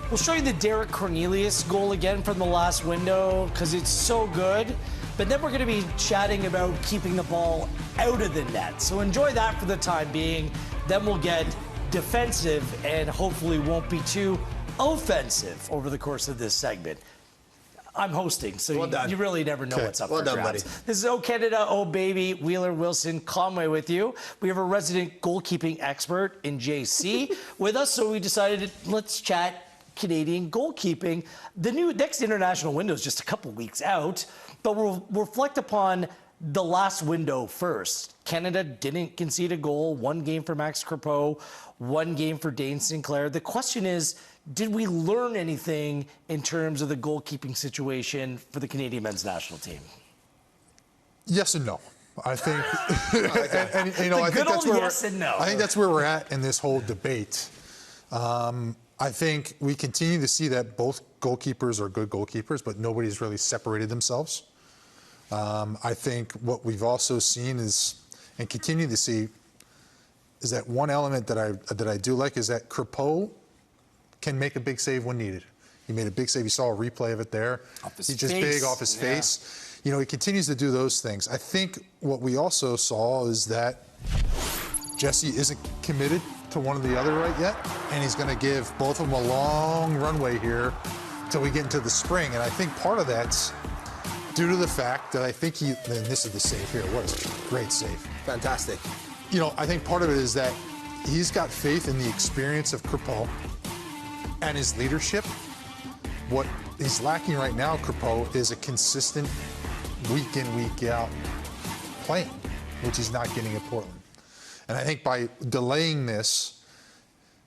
We'll show you the Derek Cornelius goal again from the last window because it's so good. But then we're going to be chatting about keeping the ball out of the net. So enjoy that for the time being. Then we'll get defensive and hopefully won't be too offensive over the course of this segment. I'm hosting, so you really never know what's up for grabs. Buddy. This is Oh Canada, Oh Baby, Wheeler Wilson Conway with you. We have a resident goalkeeping expert in JC with us, so we decided let's chat Canadian goalkeeping. The next international window is just a couple weeks out, but we'll reflect upon the last window first. Canada didn't concede a goal, one game for Max Crepeau, one game for Dane Sinclair. The question is, did we learn anything in terms of the goalkeeping situation for the Canadian men's national team? Yes and no. I think, and you know, I think that's where yes and no. I think that's where we're at in this whole debate. I think we continue to see that both goalkeepers are good goalkeepers, but nobody's really separated themselves. I think what we've also seen is, and continue to see, is that one element that I do like is that Crepeau can make a big save when needed. He made a big save. You saw a replay of it there. He's just big off his face. You know, he continues to do those things. I think what we also saw is that Jesse isn't committed to one or the other right yet, and he's going to give both of them a long runway here until we get into the spring. And I think part of that's due to the fact that I think and this is the save here. What a great save. Fantastic. You know, I think part of it is that he's got faith in the experience of Crepeau and his leadership. What he's lacking right now, Crepeau, is a consistent week in, week out playing, which he's not getting at Portland. And I think by delaying this,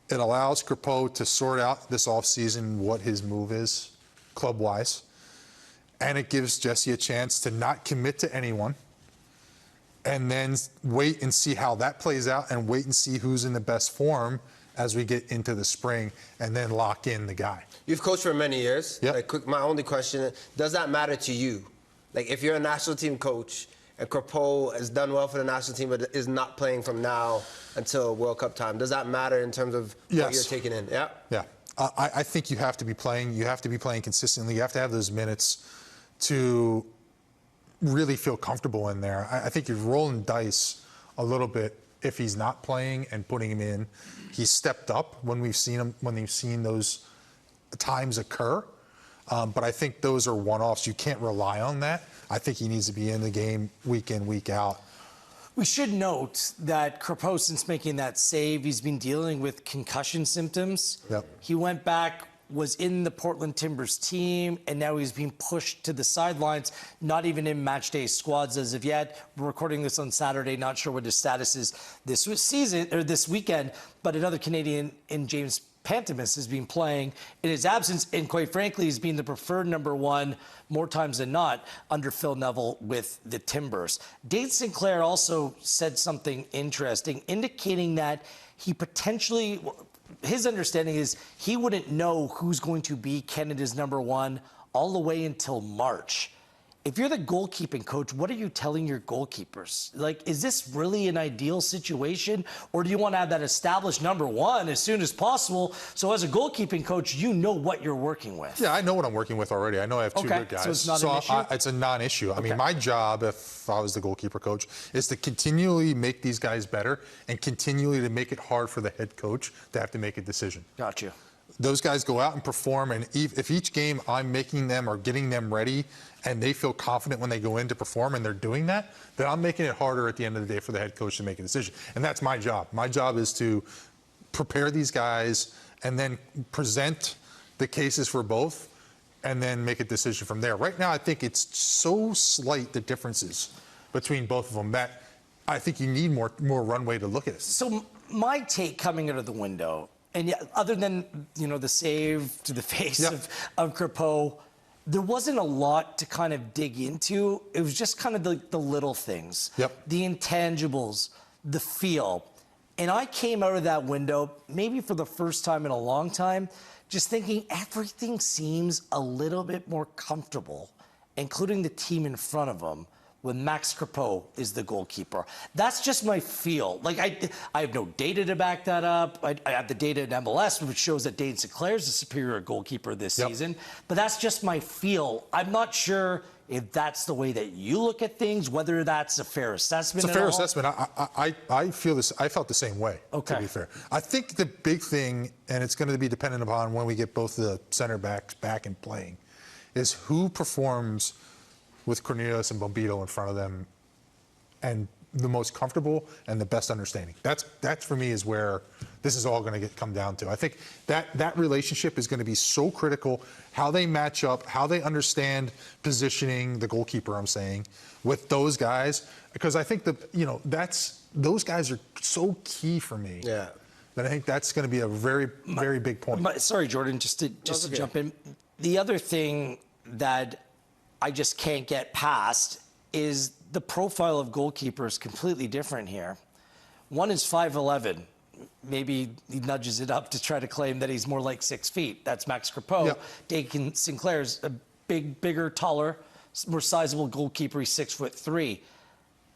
it allows Crepeau to sort out this offseason what his move is, club-wise. And it gives Jesse a chance to not commit to anyone and then wait and see how that plays out and wait and see who's in the best form as we get into the spring and then lock in the guy. You've coached for many years. Yep. Like, my only question, does that matter to you? Like, if you're a national team coach and Crepeau has done well for the national team but is not playing from now until World Cup time, does that matter in terms of what you're taking in? Yeah? Yeah. I think you have to be playing. You have to be playing consistently. You have to have those minutes to really feel comfortable in there. I think you're rolling dice a little bit if he's not playing and putting him in. He's stepped up when we've seen him, when we've seen those times occur. But I think those are one-offs. You can't rely on that. I think he needs to be in the game week in, week out. We should note that Crepeau, since making that save, he's been dealing with concussion symptoms. Yep. He went back, was in the Portland Timbers team, and now he's being pushed to the sidelines, not even in match day squads as of yet. We're recording this on Saturday, not sure what his status is this weekend, but another Canadian in James Pantemis has been playing in his absence, and quite frankly, he's been the preferred number one more times than not under Phil Neville with the Timbers. Dane Sinclair also said something interesting, indicating that he potentially, his understanding is he wouldn't know who's going to be Canada's number one all the way until March. If you're the goalkeeping coach, what are you telling your goalkeepers? Like, is this really an ideal situation? Or do you want to have that established number one as soon as possible? So as a goalkeeping coach, you know what you're working with. Yeah, I know what I'm working with already. I know I have two good guys. So it's not an issue? It's a non-issue. I mean, my job, if I was the goalkeeper coach, is to continually make these guys better and continually to make it hard for the head coach to have to make a decision. Got you. Those guys go out and perform, and if each game I'm making them or getting them ready and they feel confident when they go in to perform and they're doing that, then I'm making it harder at the end of the day for the head coach to make a decision. And that's my job. My job is to prepare these guys and then present the cases for both and then make a decision from there. Right now, I think it's so slight, the differences between both of them, that I think you need more runway to look at it. So my take coming out of the window, and yeah, other than, you know, the save to the face of Crepeau, there wasn't a lot to kind of dig into. It was just kind of the little things, the intangibles, the feel. And I came out of that window, maybe for the first time in a long time, just thinking everything seems a little bit more comfortable, including the team in front of them, when Max Crepeau is the goalkeeper. That's just my feel. Like, I have no data to back that up. I have the data in MLS, which shows that Dane Sinclair is the superior goalkeeper this season. But that's just my feel. I'm not sure if that's the way that you look at things, whether that's a fair assessment. It's a fair assessment. I feel this. I felt the same way. Okay. To be fair, I think the big thing, and it's going to be dependent upon when we get both the center backs back and playing, is who performs with Cornelius and Bombito in front of them, and the most comfortable and the best understanding. That's for me is where this is all going to come down to. I think that relationship is going to be so critical. How they match up, how they understand positioning the goalkeeper. I'm saying with those guys, because I think those guys are so key for me. Yeah. That I think that's going to be a very big point. Sorry, Jordan, just to jump in. The other thing that I just can't get past is the profile of goalkeepers completely different here. One is 5'11". Maybe he nudges it up to try to claim that he's more like 6 feet. That's Max Crepeau. Yep. Dane Sinclair's a bigger, taller, more sizable goalkeeper. He's 6'3".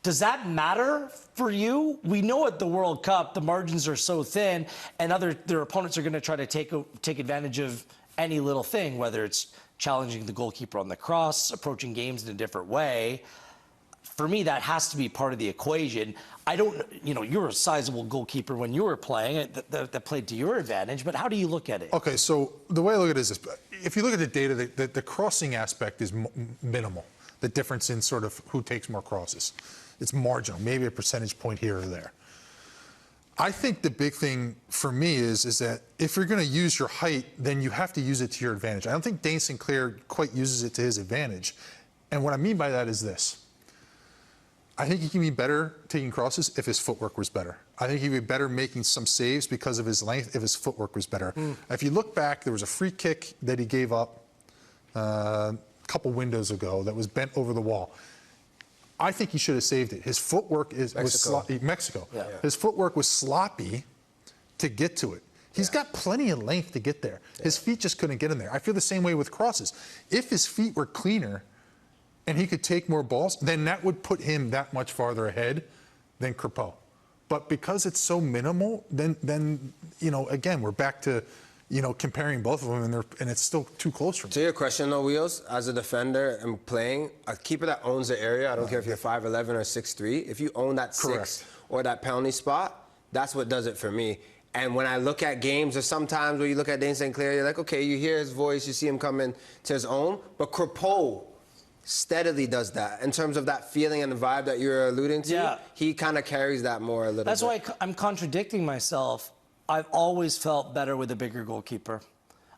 Does that matter for you? We know at the World Cup the margins are so thin, and their opponents are going to try to take advantage of any little thing, whether it's challenging the goalkeeper on the cross, approaching games in a different way. For me, that has to be part of the equation. You're a sizable goalkeeper when you were playing that played to your advantage, but how do you look at it? Okay, so the way I look at it is this. If you look at the data, the crossing aspect is minimal. The difference in sort of who takes more crosses. It's marginal, maybe a percentage point here or there. I think the big thing for me is that if you're going to use your height, then you have to use it to your advantage. I don't think Dane Sinclair quite uses it to his advantage. And what I mean by that is this. I think he can be better taking crosses if his footwork was better. I think he'd be better making some saves because of his length if his footwork was better. If you look back, there was a free kick that he gave up a couple windows ago that was bent over the wall. I think he should have saved it. His footwork was sloppy. Mexico. Yeah. His footwork was sloppy to get to it. He's got plenty of length to get there. His feet just couldn't get in there. I feel the same way with crosses. If his feet were cleaner and he could take more balls, then that would put him that much farther ahead than Crepeau. But because it's so minimal, then again, we're back to comparing both of them, and it's still too close for me. To your question, though, Wheels, as a defender and playing, a keeper that owns the area, I don't care if you're 5'11" or 6'3", if you own that six or that penalty spot, that's what does it for me. And when I look at games, there's sometimes where you look at Dane Sinclair, you're like, okay, you hear his voice, you see him coming to his own, but Crepeau steadily does that. In terms of that feeling and the vibe that you're alluding to, he kind of carries that more a little bit. That's why I'm contradicting myself. I've always felt better with a bigger goalkeeper.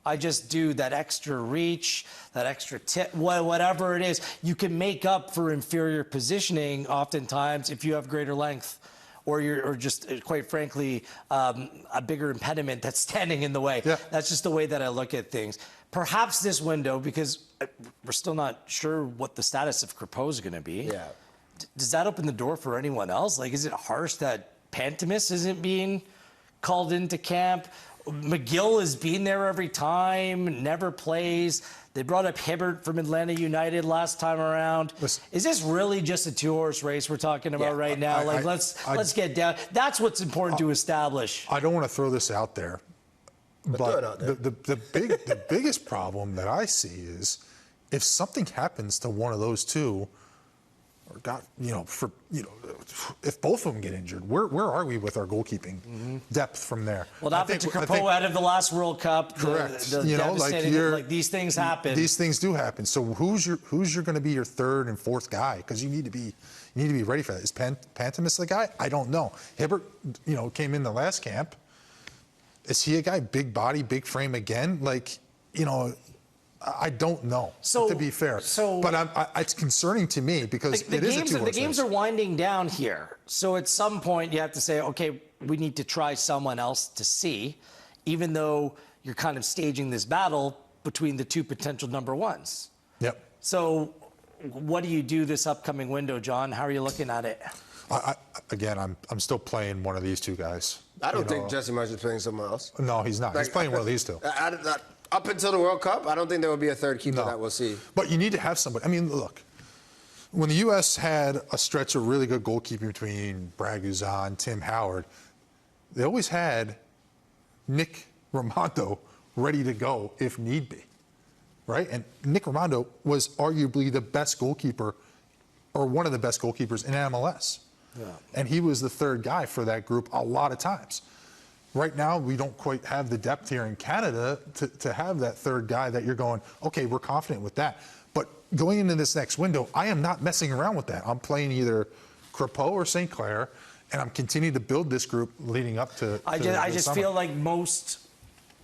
I just do that extra reach, that extra tip, whatever it is. You can make up for inferior positioning oftentimes if you have greater length, or just, quite frankly, a bigger impediment that's standing in the way. Yeah. That's just the way that I look at things. Perhaps this window, because we're still not sure what the status of Crepeau is going to be. Yeah. Does that open the door for anyone else? Like, is it harsh that Pantemis isn't being called into camp? McGill has been there every time, never plays. They brought up Hibbert from Atlanta United last time around. Listen, is this really just a two-horse race we're talking about right now? Let's get down. That's what's important to establish. I don't want to throw this out there, but the biggest problem that I see is if something happens to one of those two, or if both of them get injured, where are we with our goalkeeping depth from there? Well, not to Crepeau out of the last World Cup. Correct. Like these things happen. These things do happen. So who's going to be your third and fourth guy? Because you need to be ready for that. Is Pantemis the guy? I don't know. Hibbert, came in the last camp. Is he a guy, big body, big frame again? I don't know, to be fair. But it's concerning to me because it is a two-horse race. The games are winding down here. So at some point you have to say, okay, we need to try someone else to see, even though you're kind of staging this battle between the two potential number ones. Yep. So what do you do this upcoming window, John? How are you looking at it? Again, I'm still playing one of these two guys. I don't think Jesse Marsh is playing someone else. No, he's not. He's playing one of these two. Up until the World Cup, I don't think there will be a third keeper that we'll see. But you need to have somebody. I mean, look, when the U.S. had a stretch of really good goalkeeping between Brad Guzan, Tim Howard, they always had Nick Rimando ready to go if need be, right? And Nick Rimando was arguably the best goalkeeper, or one of the best goalkeepers in MLS. Yeah. And he was the third guy for that group a lot of times. Right now, we don't quite have the depth here in Canada to have that third guy that you're going, okay, we're confident with that. But going into this next window, I am not messing around with that. I'm playing either Crépeau or St. Clair, and I'm continuing to build this group leading up to I just feel like most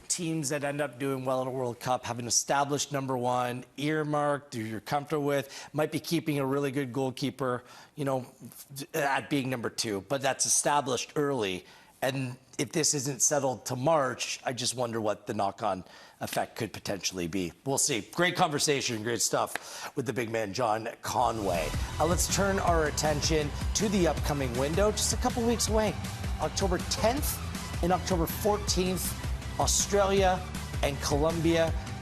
teams that end up doing well in a World Cup have an established number one, earmarked, who you're comfortable with, might be keeping a really good goalkeeper, you know, at being number two, but that's established early. And if this isn't settled to March, I just wonder what the knock-on effect could potentially be. We'll see. Great conversation, great stuff with the big man, John Conway. Let's turn our attention to the upcoming window, just a couple weeks away. October 10th and October 14th, Australia and Colombia.